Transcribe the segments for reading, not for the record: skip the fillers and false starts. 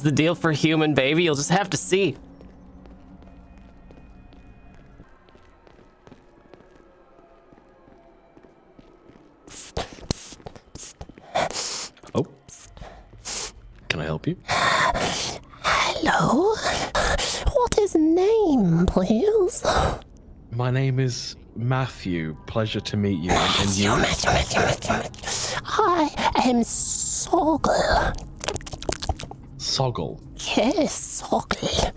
the deal for human baby? You'll just have to see. Oh. Can I help you? Hello. What is name, please? My name is Matthew. Pleasure to meet you. And you? I am Soggle. Soggle. Yes, Soggle.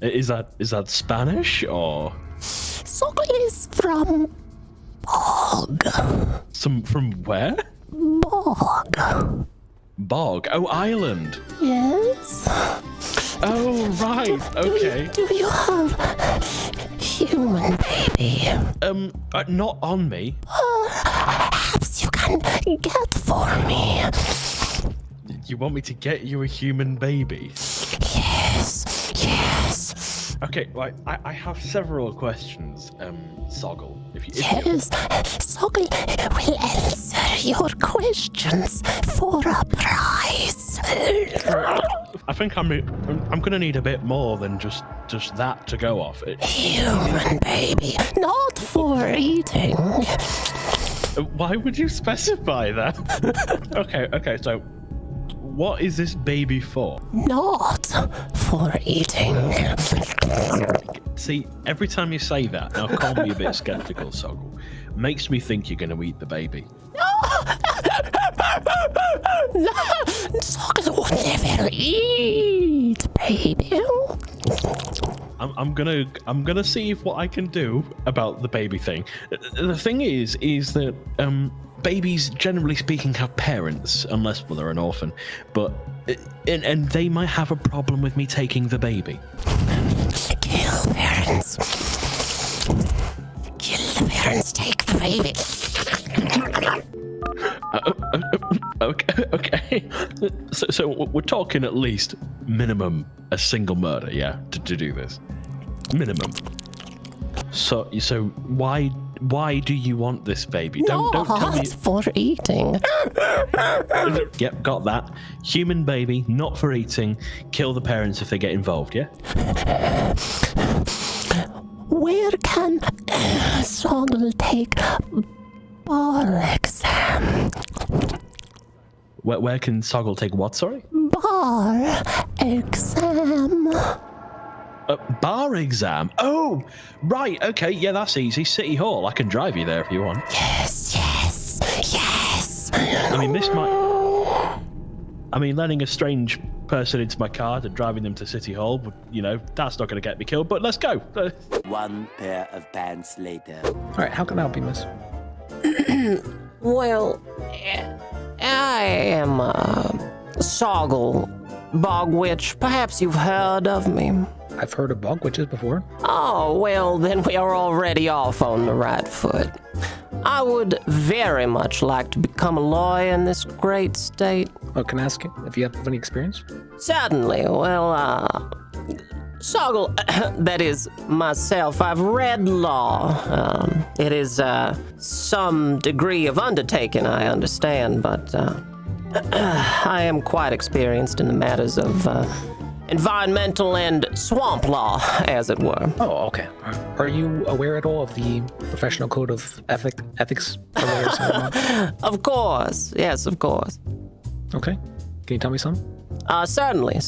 Is that Spanish or? Soggle is from Bog. From where? Bog. Bog. Oh, Ireland. Yes. Oh, right. Okay. Do you have human baby? Not on me. Perhaps you can get for me. You want me to get you a human baby? Yes. Okay, right. I have several questions, Soggle. If you Soggle will answer your questions for a price. I think I'm gonna need a bit more than just that to go off. Human baby, not for eating. Why would you specify that? Okay. So, what is this baby for? Not for eating. See, every time you say that, now call me a bit skeptical, Soggle. Makes me think you're gonna eat the baby. No, Soggle will never eat, baby. I'm gonna see what I can do about the baby thing. The thing is that babies, generally speaking, have parents, unless they're an orphan. But and they might have a problem with me taking the baby. Kill parents. Kill the parents. Take the baby. Okay. So we're talking at least minimum a single murder, yeah, to do this. Minimum. So why do you want this baby? Don't tell me. Not for eating. Yep, got that. Human baby, not for eating. Kill the parents if they get involved, yeah? Where can Soggle take bar exam? Where can Soggle take what, sorry? Bar exam. Bar exam? Oh, right, okay, yeah, that's easy. City Hall, I can drive you there if you want. Yes. I mean, letting a strange person into my car and driving them to City Hall, that's not going to get me killed, but let's go. One pair of pants later. All right, how can I help you, miss? Well, I am Soggle Bogwitch. Perhaps you've heard of me. I've heard of Bogwitches before. Oh, well, then we are already off on the right foot. I would very much like to become a lawyer in this great state. Oh, can I ask you if you have any experience? Certainly. Well, Soggle, that is myself, I've read law. It is some degree of undertaking, I understand, but I am quite experienced in the matters of environmental and swamp law, as it were. Oh, okay. Are you aware at all of the professional code of ethics? Of course. Yes, of course. Okay. Can you tell me some? Certainly.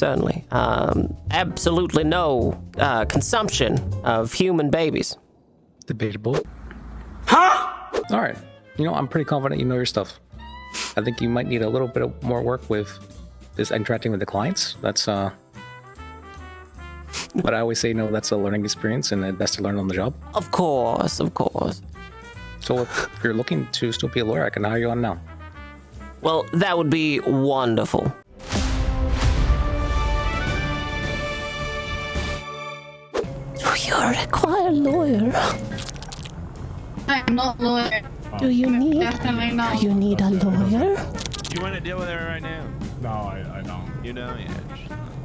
Absolutely no consumption of human babies. Debatable. Huh? All right. I'm pretty confident you know your stuff. I think you might need a little bit more work with this interacting with the clients. That's but I always say, that's a learning experience and it's best to learn on the job. Of course. So if you're looking to still be a lawyer, I can hire you on now. Well, that would be wonderful. Do you require a lawyer? I'm not a lawyer. Do you need? Definitely not. Do you need a lawyer? You want to deal with her right now? No, I don't. Yeah.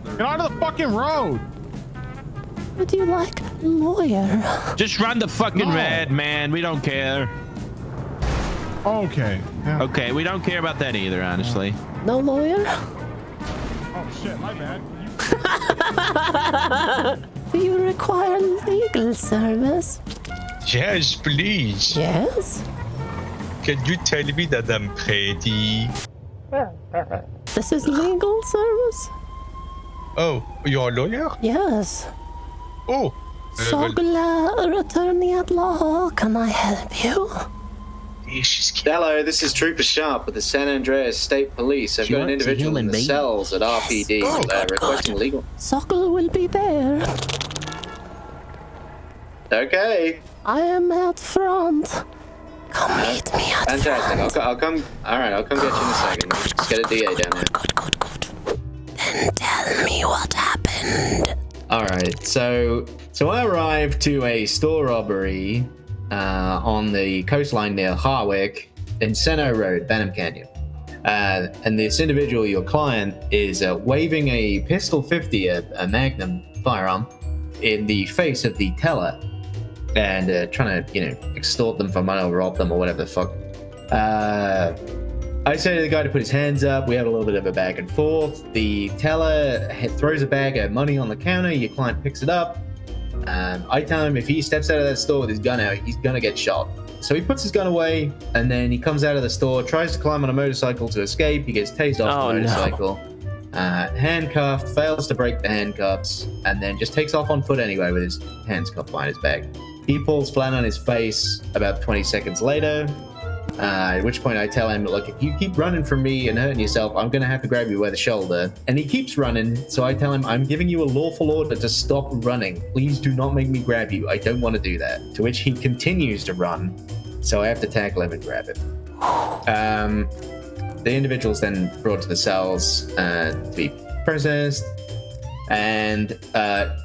Get out of the fucking road! Would you like a lawyer? Just run the fucking red, man. We don't care. Okay. Yeah. Okay, we don't care about that either, honestly. No lawyer? Oh shit, my bad. Do you require legal service? Yes, please. Yes. Can you tell me that I'm pretty? This is legal service? Oh, you're a lawyer? Yes. Oh. Soggle, attorney at law, can I help you? Hello, this is Trooper Sharp with the San Andreas State Police. I've got an individual in the cells at RPD requesting legal. Soggle will be there. Okay. I am out front. Come meet me at Fantastic. front. I'll come. All right, I'll come get you in a second. Just get a DA down here. Good. Then tell me what happened. All right. So I arrived to a store robbery on the coastline near Harwick in Seno Road, Benham Canyon. And this individual, your client, is waving a pistol 50, a Magnum firearm, in the face of the teller, and trying to, extort them for money or rob them or whatever the fuck. I say to the guy to put his hands up. We have a little bit of a back and forth. The teller throws a bag of money on the counter. Your client picks it up. I tell him if he steps out of that store with his gun out, he's gonna get shot. So he puts his gun away, and then he comes out of the store, tries to climb on a motorcycle to escape. He gets tased off the motorcycle, handcuffed, fails to break the handcuffs, and then just takes off on foot anyway with his hands cuffed behind his back. He falls flat on his face about 20 seconds later, at which point I tell him, look, if you keep running from me and hurting yourself, I'm going to have to grab you by the shoulder. And he keeps running, so I tell him, I'm giving you a lawful order to stop running. Please do not make me grab you. I don't want to do that. To which he continues to run, so I have to tackle him and grab him. The individual's then brought to the cells to be processed. And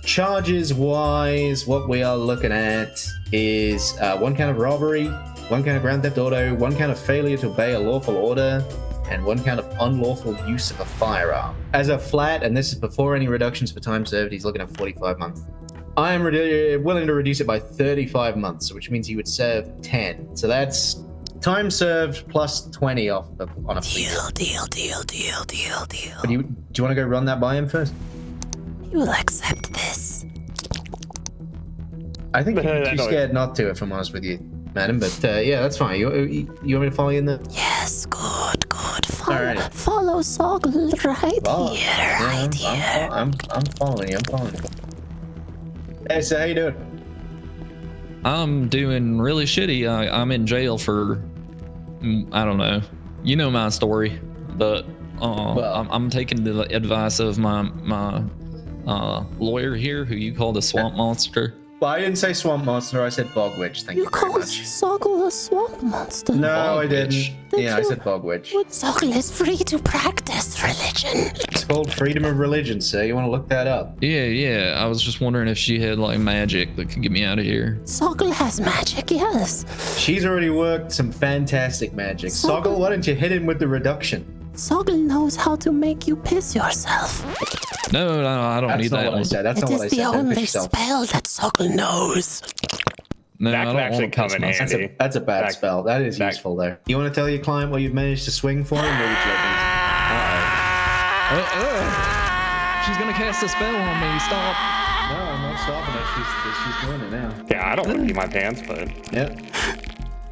charges-wise, what we are looking at is 1 count of robbery, 1 count of grand theft auto, 1 count of failure to obey a lawful order, and 1 count of unlawful use of a firearm. As a flat, and this is before any reductions for time served, he's looking at 45 months. I am willing to reduce it by 35 months, which means he would serve 10. So that's time served plus 20 off on a plea. Deal. But do you want to go run that by him first? You will accept this. I think you're too scared not to, if I'm honest with you, madam. But yeah, that's fine. You want me to follow you in there? Yes, good. Alrighty. Follow Soggle right here. I'm following you. Hey, so how you doing? I'm doing really shitty. I'm in jail for, I don't know. You know my story, but I'm taking the advice of my lawyer here, who you call the swamp monster. Well, I didn't say swamp monster. I said Bogwitch. Thank you very called much. Soggle a swamp monster? No, I didn't. Did I said Bogwitch. Soggle is free to practice religion. It's called freedom of religion, sir. You want to look that up? Yeah. I was just wondering if she had like magic that could get me out of here. Soggle has magic, yes. She's already worked some fantastic magic. Soggle, why don't you hit him with the reduction? Soggle knows how to make you piss yourself. No, I don't need that one. That's not what I said. It is the only spell that Soggle knows. No, That I can don't actually want come to in piss handy. That's a bad spell. That is useful there. You want to tell your client what you've managed to swing for him? Or would you like She's gonna cast a spell on me. Stop. No, I'm not stopping her. She's doing it now. Yeah, I don't want to pee my pants, but Yep.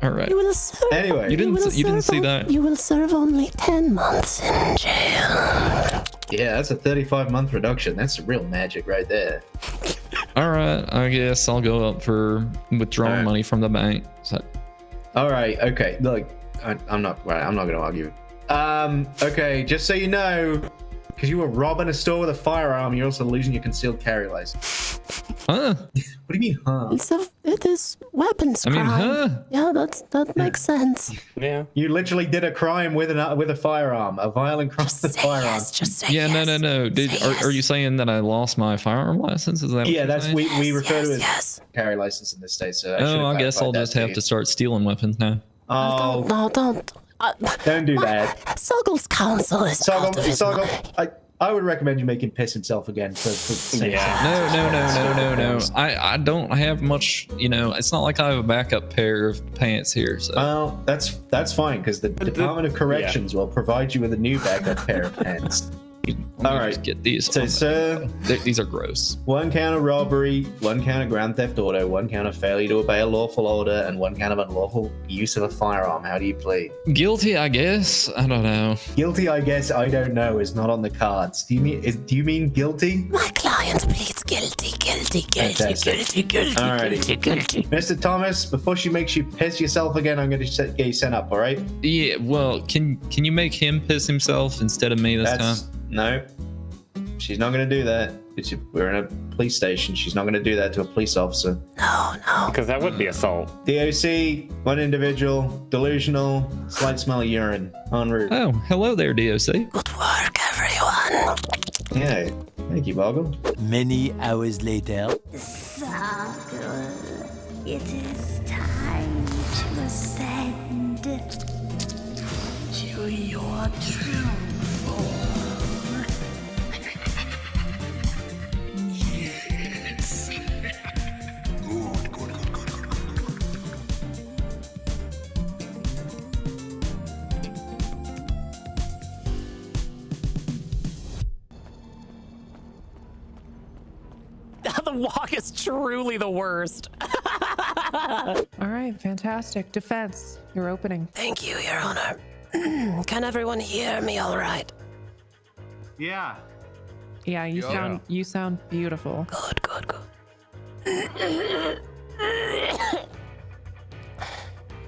All right. You will serve. Anyway, You didn't see that. You will serve only 10 months in jail. Yeah, that's a 35-month reduction. That's real magic right there. All right. I guess I'll go up for withdrawing money from the bank. So, All right. Okay. Look, I'm not going to argue. Okay. Just so you know, because you were robbing a store with a firearm, you're also losing your concealed carry license. huh? What do you mean, huh? It is weapons I mean, crime. huh? Yeah, that makes sense. yeah. You literally did a crime with a firearm, a violent crime with a firearm. Yes, just say Yeah, yes. no. Are you saying that I lost my firearm license? Is that? Yeah, what that's you're saying? we refer to it as Yes. carry license in this state. So I guess I'll just have to start stealing weapons now. Oh, Don't don't do that. Soggle's counsel is out of his mind. Soggle, I would recommend you make him piss himself again. No. I don't have much. It's not like I have a backup pair of pants here. So. Well, that's fine because the Department of Corrections will provide you with a new backup pair of pants. Let me right. just get these. So, sir, These are gross. 1 count of robbery, 1 count of grand theft auto, 1 count of failure to obey a lawful order, and 1 count of unlawful use of a firearm. How do you plead? Guilty, I guess. I don't know. Guilty, I guess. I don't know. Is not on the cards. Do you mean guilty? My client pleads guilty, guilty, guilty, Fantastic. guilty, Alrighty. guilty. Mr. Thomas, before she makes you piss yourself again, I'm going to get you sent up. All right? Yeah. Well, can you make him piss himself instead of me this time? No. She's not going to do that. We're in a police station. She's not going to do that to a police officer. No. Because that would be assault. DOC, 1 individual, delusional, slight smell of urine, en route. Oh, hello there, DOC. Good work, everyone. Yeah. Thank you, Boggle. Many hours later. Soggle, it is time to ascend to your true form. Yes. Good. The walk is truly the worst. All right, fantastic. Defense, you're opening. Thank you, Your Honor. Can everyone hear me all right? Yeah, you sound beautiful. Good.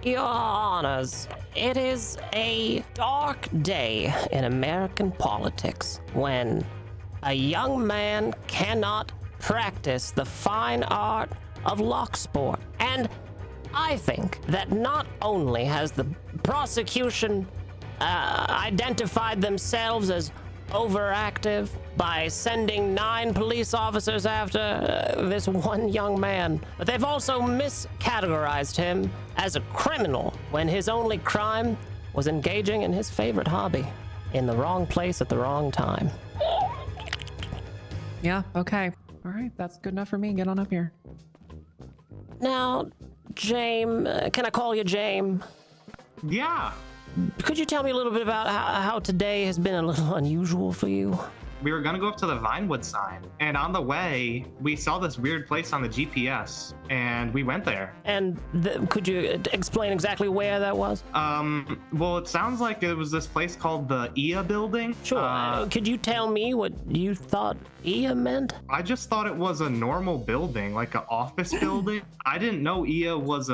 Your Honors, it is a dark day in American politics when a young man cannot practice the fine art of lock sport. And I think that not only has the prosecution identified themselves as overactive by sending 9 police officers after this one young man, but they've also miscategorized him as a criminal when his only crime was engaging in his favorite hobby in the wrong place at the wrong time. Yeah, okay. All right, that's good enough for me. Get on up here. Now, James, can I call you James? Yeah. Could you tell me a little bit about how today has been a little unusual for you? We were gonna go up to the Vinewood sign, and on the way, we saw this weird place on the GPS, and we went there. And could you explain exactly where that was? Well, it sounds like it was this place called the IA building. Sure. Could you tell me what you thought IA meant? I just thought it was a normal building, like an office building. I didn't know IA was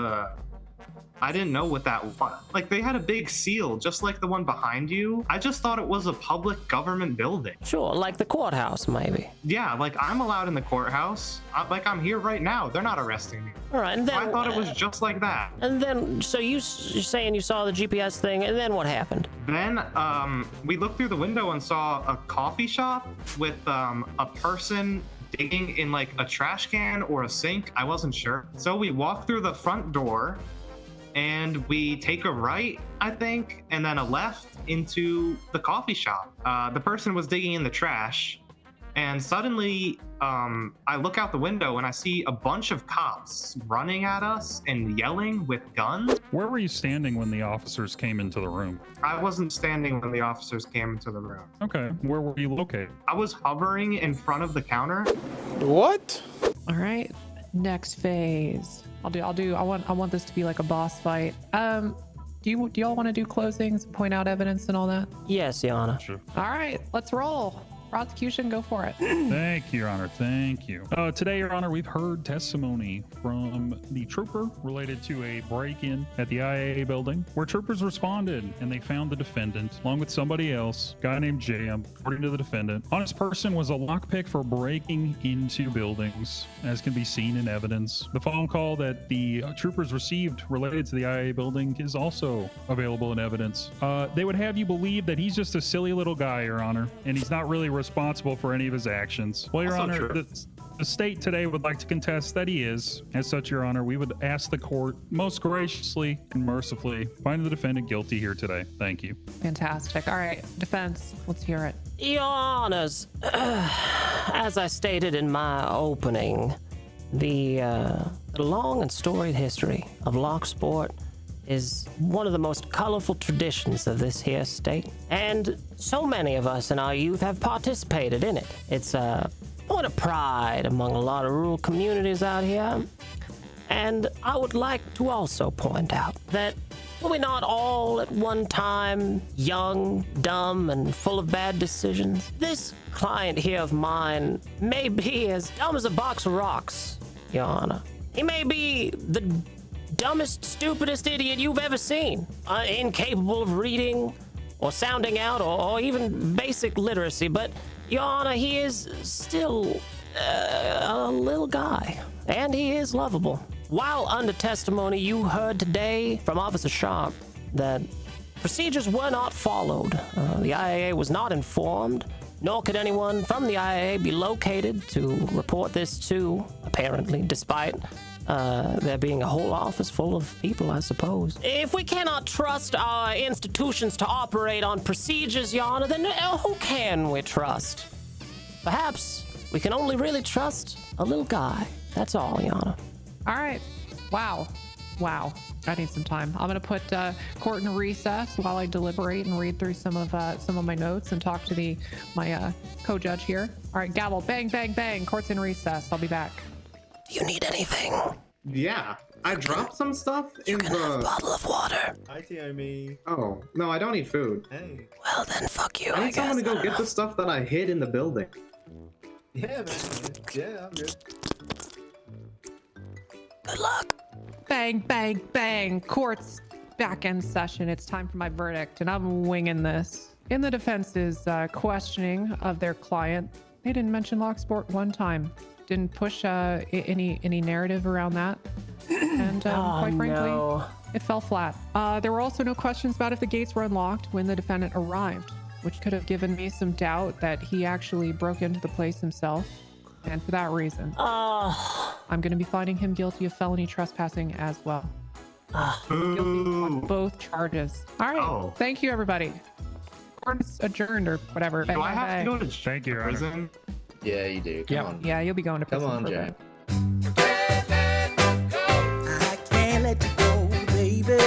I didn't know what that was. Like, they had a big seal, just like the one behind you. I just thought it was a public government building. Sure, like the courthouse, maybe. Yeah, like I'm allowed in the courthouse. Like I'm here right now. They're not arresting me. All right, and then I thought it was just like that. And then, so you're saying you saw the GPS thing, and then what happened? Then we looked through the window and saw a coffee shop with a person digging in like a trash can or a sink. I wasn't sure. So we walked through the front door, and we take a right, I think, and then a left into the coffee shop. The person was digging in the trash, and suddenly I look out the window and I see a bunch of cops running at us and yelling with guns. Where were you standing when the officers came into the room? I wasn't standing when the officers came into the room. Okay, where were you located? I was hovering in front of the counter. What? All right, next phase. I want this to be like a boss fight. Do y'all want to do closings and point out evidence and all that? Yes, Your Honor. Sure. All right, let's roll. Prosecution, go for it. Thank you, Your Honor. Thank you. Today, Your Honor, we've heard testimony from the trooper related to a break-in at the IAA building, where troopers responded and they found the defendant along with somebody else, a guy named Jam. According to the defendant, on his person was a lockpick for breaking into buildings, as can be seen in evidence. The phone call that the troopers received related to the IAA building is also available in evidence. They would have you believe that he's just a silly little guy, Your Honor, and he's not really responsible for any of his actions. Well, Your Honor, the state today would like to contest that he is. As such, Your Honor, we would ask the court most graciously and mercifully find the defendant guilty here today. Thank you. Fantastic. All right, defense, let's hear it. Your Honors, as I stated in my opening, the long and storied history of lock sport is one of the most colorful traditions of this here state. And so many of us in our youth have participated in it. It's a point of pride among a lot of rural communities out here. And I would like to also point out that were we not all at one time young, dumb, and full of bad decisions? This client here of mine may be as dumb as a box of rocks, Your Honor. He may be the dumbest, stupidest idiot you've ever seen, incapable of reading or sounding out or even basic literacy, but Your Honor, he is still a little guy, and he is lovable. While under testimony, you heard today from Officer Sharp that procedures were not followed. The IAA was not informed, nor could anyone from the IAA be located to report this to, apparently, despite there being a whole office full of people, I suppose. If we cannot trust our institutions to operate on procedures, Your Honor, then who can we trust? Perhaps we can only really trust a little guy. That's all, Your Honor. All right. Wow. I need some time. I'm gonna put court in recess while I deliberate and read through some of my notes and talk to my co-judge here. All right, gavel, bang, bang, bang. Court's in recess. I'll be back. Do you need anything? Yeah, I dropped some stuff in the Bottle of water. Hi, Tiomi. Oh no, I don't need food. Hey. Well then, fuck you. I need someone to go get the stuff that I hid in the building. Yeah, man. Yeah, I'm good. Good luck. Bang, bang, bang. Court's back in session. It's time for my verdict, and I'm winging this. In the defense's questioning of their client, they didn't mention Locksport one time. Didn't push any narrative around that. And quite frankly, it fell flat. There were also no questions about if the gates were unlocked when the defendant arrived, which could have given me some doubt that he actually broke into the place himself. And for that reason, I'm going to be finding him guilty of felony trespassing as well. Guilty on both charges. All right. Thank you, everybody. Court is adjourned or whatever. Do I have to go to Thank you, Your Honor. prison? Yeah, you do. Come on. Yeah, you'll be going to Come prison. on, for Jack. I can't let you go, baby.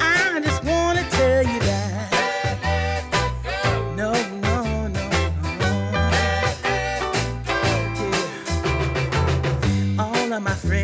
I just want to tell you that. No. Yeah. All of my friends